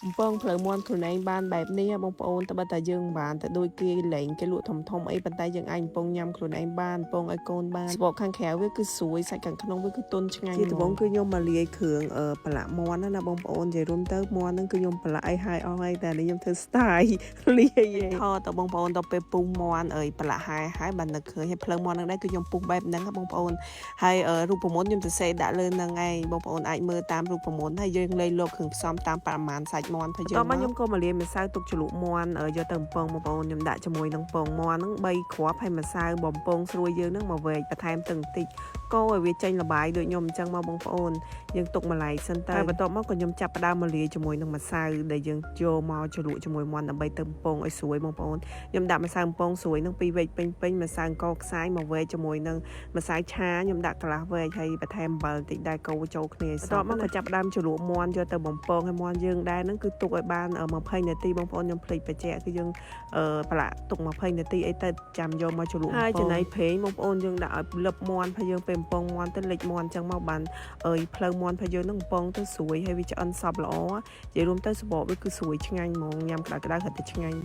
Vâng, phở mônខ្លួនឯងបានបែបនេះបងប្អូនត្បិតតែយើងបានទៅដូចគេលេងគេលក់ធំអីប៉ុន្តែយើងអាចកំពុងញ៉ាំខ្លួនឯងបានកំពុងឲ្យកូនបានស្បកខាងក្រៅវាគឺស្រួយសាច់ខាងក្នុងវាគឺទន់ឆ្ងាញ់ជាដំបូងគឺខ្ញុំមកលាយគ្រឿងប្រឡាក់មាន់ណាបងប្អូននិយាយរួមទៅមាន់ហ្នឹងគឺខ្ញុំប្រឡាក់អីហើយអស់ហើយតែនេះខ្ញុំធ្វើ style លាយឯងថតទៅបងប្អូនដល់ពេលពុះមាន់ប្រឡាក់ហើយបាននឹកឃើញហើយភ្លើងមាន់ហ្នឹងដែរគឺខ្ញុំពុះបែបហ្នឹងបងប្អូនហើយរូបមន្តខ្ញុំសរសេរដាក់លើហ្នឹងឯងបងប្អូនអាចមើលតាមរូបមន្តហើយយើងលេងលោកគ្រឿងផ្សំតាមប្រមាណសាច់មាន់ទៅយើងខ្ញុំក៏មកលាយម្សៅទុកជ្រលក់មាន់យកទៅបំពងបងប្អូនខ្ញុំដាក់ជាមួយនឹងពងមាន់ហ្នឹង3គ្រាប់ហើយម្សៅបំពងស្រួយយើងហ្នឹងមកវែកបន្ថែមទឹកបន្តិចកូរឲ្យវាចេញល្បាយដូចខ្ញុំអញ្ចឹងមកបងប្អូនយើងទុកម្ល៉េះសិនទៅហើយបន្ទាប់មកក៏ខ្ញុំចាប់ផ្ដើមមកលាយជាមួយនឹងម្សៅដែលយើងយកមកជ្រលក់ជាមួយមាន់ដើម្បីទៅបំពងឲ្យស្រួយបងប្អូនខ្ញុំដាក់ម្សៅបំពងស្រួយហ្នឹងពីរវែកពេញម្សៅអង្គខ្សាយមកវែកជាមួយនឹងម្សៅឆាខ្ញុំដាក់កន្លះវែកហើយបន្ថែមអំបិលបន្តិចដែរកូរចូលគ្នាបន្ទាប់មកក៏ចាប់ផ្ដើមជ្រលក់មាន់យកទៅបំពងឲ្យមាន់យើងដែរហ្នឹងគឺទុកឲ្យបាន20នាទីបងប្អូនខ្ញុំភ្លេចបញ្ជាក់គឺយើងប្រឡាក់ទុក20នាទីអីទៅចាំយកមកជ្រលក់ហើយចំណៃប្រេងបងប្អូនយើងដាក់ឲ្យលឹបមាន់ហើយយើងពេលបំពងមាន់ទៅលិចមាន់អញ្ចឹងមកបានផ្លូវមាន់ហើយយើងនឹងបំពងទៅស្រួយហើយវាឆ្អិនសព្វល្អនិយាយរួមទៅសបកវាគឺស្រួយឆ្ងាញ់ហ្មងញ៉ាំក្តៅៗហិតតែឆ្ងាញ់